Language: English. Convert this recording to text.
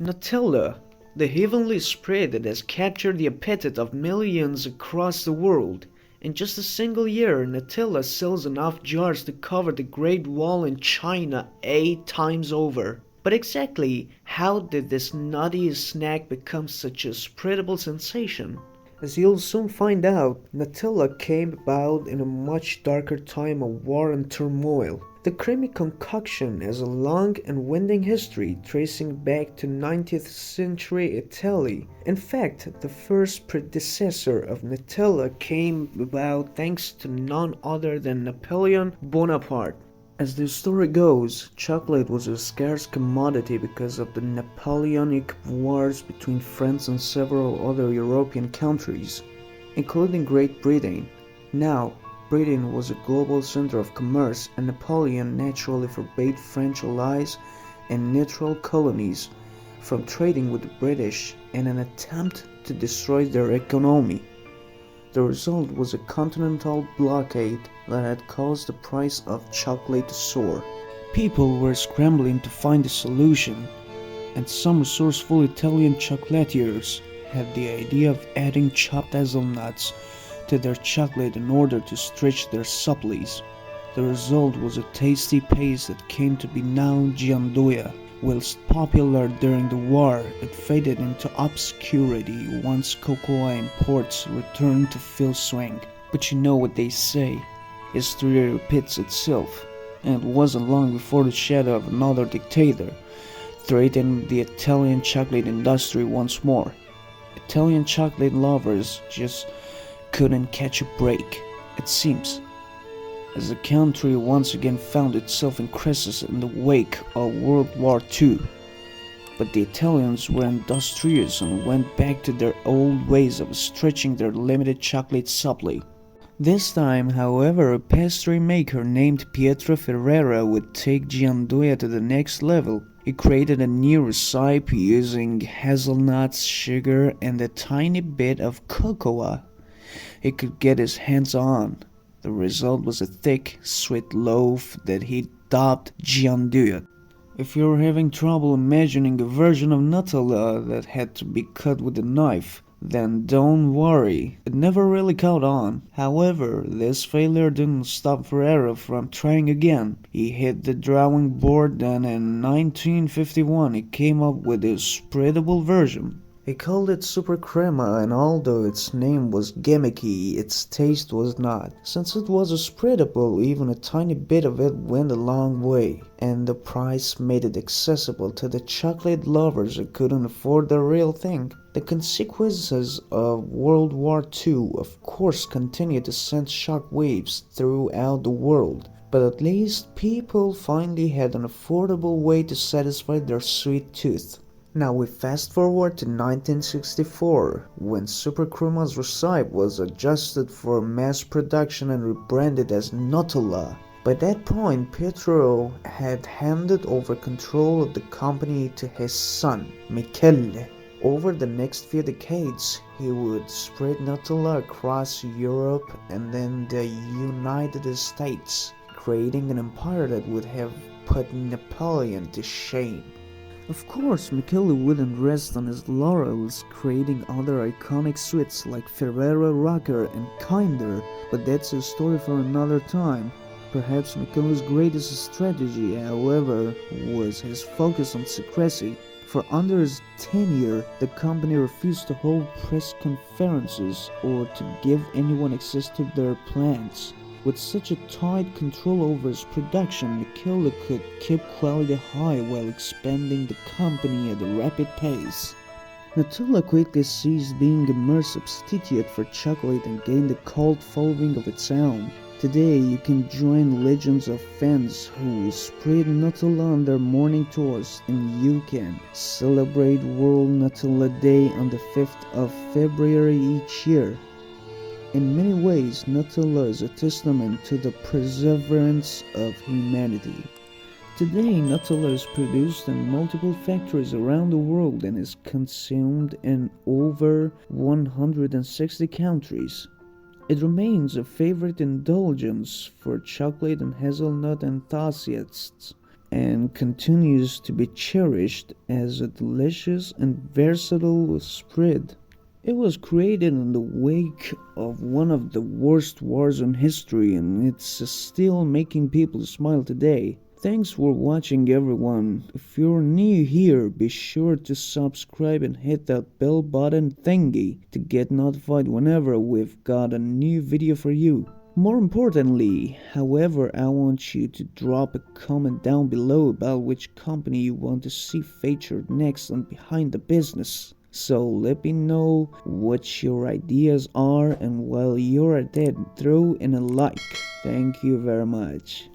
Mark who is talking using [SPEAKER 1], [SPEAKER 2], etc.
[SPEAKER 1] Nutella, the heavenly spread that has captured the appetite of millions across the world. In just a single year, Nutella sells enough jars to cover the Great Wall in China 8 times over. But exactly how did this nutty snack become such a spreadable sensation? As you'll soon find out, Nutella came about in a much darker time of war and turmoil. The creamy concoction has a long and winding history tracing back to 19th century Italy. In fact, the first predecessor of Nutella came about thanks to none other than Napoleon Bonaparte. As the story goes, chocolate was a scarce commodity because of the Napoleonic Wars between France and several other European countries, including Great Britain. Now, Britain was a global center of commerce, and Napoleon naturally forbade French allies and neutral colonies from trading with the British in an attempt to destroy their economy. The result was a continental blockade that had caused the price of chocolate to soar. People were scrambling to find a solution, and some resourceful Italian chocolatiers had the idea of adding chopped hazelnuts to their chocolate in order to stretch their supplies. The result was a tasty paste that came to be known Gianduja. Whilst popular during the war, it faded into obscurity once cocoa imports returned to full swing. But you know what they say, history repeats itself, and it wasn't long before the shadow of another dictator threatened the Italian chocolate industry once more. Italian chocolate lovers just couldn't catch a break, it seems, as the country once again found itself in crisis in the wake of World War II. But the Italians were industrious and went back to their old ways of stretching their limited chocolate supply. This time, however, a pastry maker named Pietro Ferrero would take Gianduja to the next level. He created a new recipe using hazelnuts, sugar, and a tiny bit of cocoa he could get his hands on. The result was a thick, sweet loaf that he dubbed Gianduja. If you're having trouble imagining a version of Nutella that had to be cut with a knife, then don't worry, it never really caught on. However, this failure didn't stop Ferrero from trying again. He hit the drawing board and in 1951 he came up with a spreadable version. He called it Super Crema, and although its name was gimmicky, its taste was not. Since it was a spreadable, even a tiny bit of it went a long way, and the price made it accessible to the chocolate lovers who couldn't afford the real thing. The consequences of World War II of course continued to send shock waves throughout the world, but at least people finally had an affordable way to satisfy their sweet tooth. Now we fast forward to 1964, when Super Crema's recipe was adjusted for mass production and rebranded as Nutella. By that point, Pietro had handed over control of the company to his son, Michele. Over the next few decades, he would spread Nutella across Europe and then the United States, creating an empire that would have put Napoleon to shame. Of course, Michele wouldn't rest on his laurels, creating other iconic sweets like Ferrero Rocker and Kinder, but that's a story for another time. Perhaps Michele's greatest strategy, however, was his focus on secrecy. For under his tenure, the company refused to hold press conferences or to give anyone access to their plants. With such a tight control over his production, Michele could keep quality high while expanding the company at a rapid pace. Nutella quickly ceased being a mere substitute for chocolate and gained a cult following of its own. Today, you can join legions of fans who spread Nutella on their morning toast, and you can celebrate World Nutella Day on the 5th of February each year. In many ways, Nutella is a testament to the perseverance of humanity. Today, Nutella is produced in multiple factories around the world and is consumed in over 160 countries. It remains a favorite indulgence for chocolate and hazelnut enthusiasts. and continues to be cherished as a delicious and versatile spread. It was created in the wake of one of the worst wars in history, and it's still making people smile today. Thanks for watching, everyone. If you're new here, be sure to subscribe and hit that bell button thingy to get notified whenever we've got a new video for you. More importantly, however, I want you to drop a comment down below about which company you want to see featured next on Behind the Business. So let me know what your ideas are, and while you're at it, throw in a like. Thank you very much.